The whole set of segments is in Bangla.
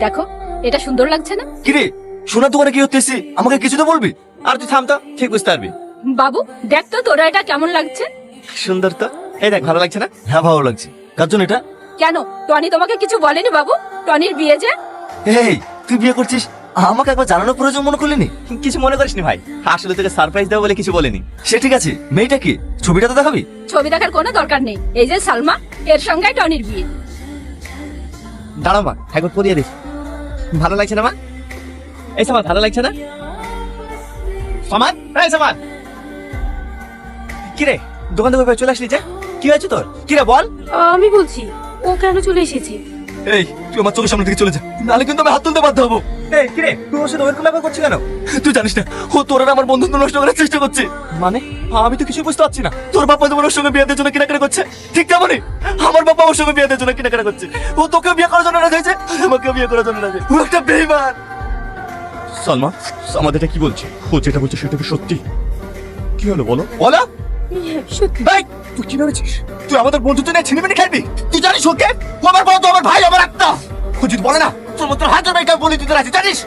দেখো এটা সুন্দর লাগছে না? কিরে সোনার দোকানে কি হতেছি, আমাকে কিছু তো বলবি? আর তুই থাম তো, ঠিক বুঝতে পারবি। বাবু দেখ তো তোরা এটা কেমন লাগছে? সুন্দর তো, এই দেখ ভালো লাগছে না? হ্যাঁ ভালো লাগছে। কার জন্য এটা? কেন টনি তোমাকে কিছু বলেনি বাবু? টনির বিয়ে যে। এই তুই বিয়ে করছিস, আমাকে একবার জানানোর প্রয়োজন মনে করলিনি? কিছু মনে করিসনি ভাই, আসলে তোকে সারপ্রাইজ দেবো বলে কিছু বলেনি। সে ঠিক আছে, মেয়েটা কি? ছবিটা তো দেখাবি। ছবি দেখার কোনো দরকার নেই, এই যে সালমা, এর সঙ্গে টনির বিয়ে। দাঁড়াও মা, একবার পরিয়ে দিস। ভালো লাগছে না মা? এই সামান ভালো লাগছে না? সামান, এই সামান, কিরে দোকান থেকে চলে আসলি যে? কি হয়েছে তোর? কিরে বল। আমি বলছি ও কেন চলে এসেছে? এই তুই আমার চোখের সামনে থেকে চলে যা, নাহলে কিন্তু আমি হাত তুলতে বাধ্য হবো। এই কিরে তুই ওর সাথে ওরকম ব্যাপার করছিস কেন? তুই জানিস না ও তোর আর আমার বন্ধুত্ব নষ্ট করার চেষ্টা করছে। মানে আমি তো কিছু বুঝতে পারছি না। তোর বাবা তোমার ওর সঙ্গে বিয়ে দেওয়ার জন্য কেনাকাটা করছে, ঠিক তেমনই আমার বাবা ওর সঙ্গে বিয়ে দেওয়ার জন্য কেনাকাটা করছে। ও তোকে বিয়ে করার জন্য রাজি হয়েছে, আমাকে বিয়ে করার জন্য রাজি। ও একটা বেঈমান। সালমা, আমাদের এটা কি বলছে? ও যেটা বলছে সেটা কি সত্যি? কি হলো বলো? বলো। সত্যি। এই তুই কি ভেবেছিস তুই আমাদের বন্ধুত্ব নিয়ে ছিনিমিনি খেলবি? তুই জানিস ওকে, ও আমার বন্ধু, আমার ভাই, আমার আত্মা। ও যদি বলে না তোর মতো হাজার ভাইকে বলে দিতে রাজি, জানিস?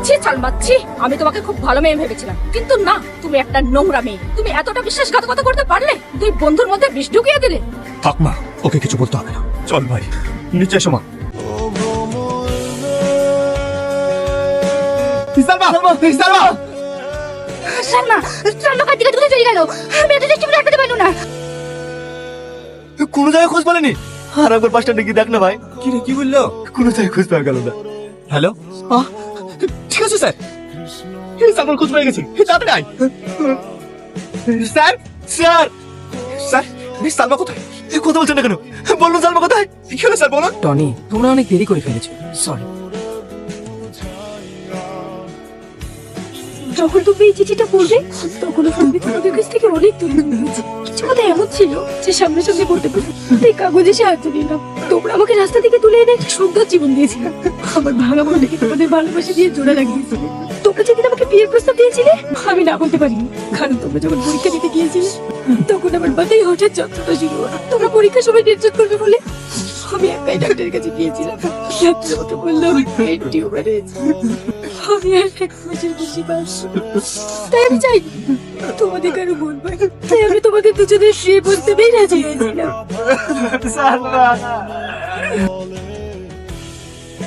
ছি সালমা ছি, আমি তোমাকে খুব ভালো মেয়ে ভেবেছিলাম, কিন্তু না, তুমি একটা নোংরা মেয়ে। তুমি এতটা বিশ্বাসঘাতকতা করতে পারলে? দুই বন্ধুর মধ্যে বিষ ঢুকিয়ে দিলে। থাক মা, ওকে কিছু বলতে হবে না। চল ভাই নিচে এসো মা। সালমা, সালমা, সালমা, সালমা কার দিকে দূরে চলে গেল। আমি এত দেখছি বলে আটকাতে পারলো না। কোনো জায়গায় খোঁজ পেলেনি? আর একবার পাঁচটা ডেকে দেখ না ভাই। কি রে কি বললো? কোনো জায়গায় খোঁজ পাওয়া গেল না। হ্যালো, ঠিক আছে স্যার, সালমার খোঁজ পেয়ে গেছি, তাড়াতাড়ি আয়। স্যার, স্যার, স্যার, সালমা কোথায়? কথা বলছেন না কেন? বলুন সালমা কোথায়? কি হলো স্যার বলুন। টনি, তোমরা অনেক দেরি করে ফেলেছো, সরি। যখন তুমি এই চিঠিটা পড়বে তখন আমি তোমাদের কাছ থেকে অনেক দূরে নিয়েছি। কিছু কথা এমন ছিল যে সামনে সামনে করতে পারি, তাই কাগজে সাহায্য নিলাম। তোমরা আমাকে রাস্তা থেকে তুলে এনে একটা সুন্দর জীবন দিয়েছিলে। আমার ভাঙা মনটাকে তোমাদের ভালোবাসা দিয়ে জোড়া লাগিয়েছিলে। তোমরা যেদিন আমাকে বিয়ের প্রস্তাব দিয়েছিলে আমি না বলতে পারিনি, কারণ তোমরা যখন পরীক্ষা দিতে গিয়েছিলে তখন আমার মাথায় হঠাৎ যন্ত্রণা শুরু হলো। তোমরা পরীক্ষার সময় নির্যাত করবে বলে আমি একাই ডাক্তারের কাছে গিয়েছিলাম। ডাক্তার আমাকে বললো আমি ব্রেন টিউমার হয়েছে। আমি আর এক মাসের বেশি বাঁচবো না। তাই আমি চাই তোমাদের কারো বলবো, তাই আমি তোমাদের দুজনের শুয়ে বলতে রাজি হয়েছিলাম। সালমা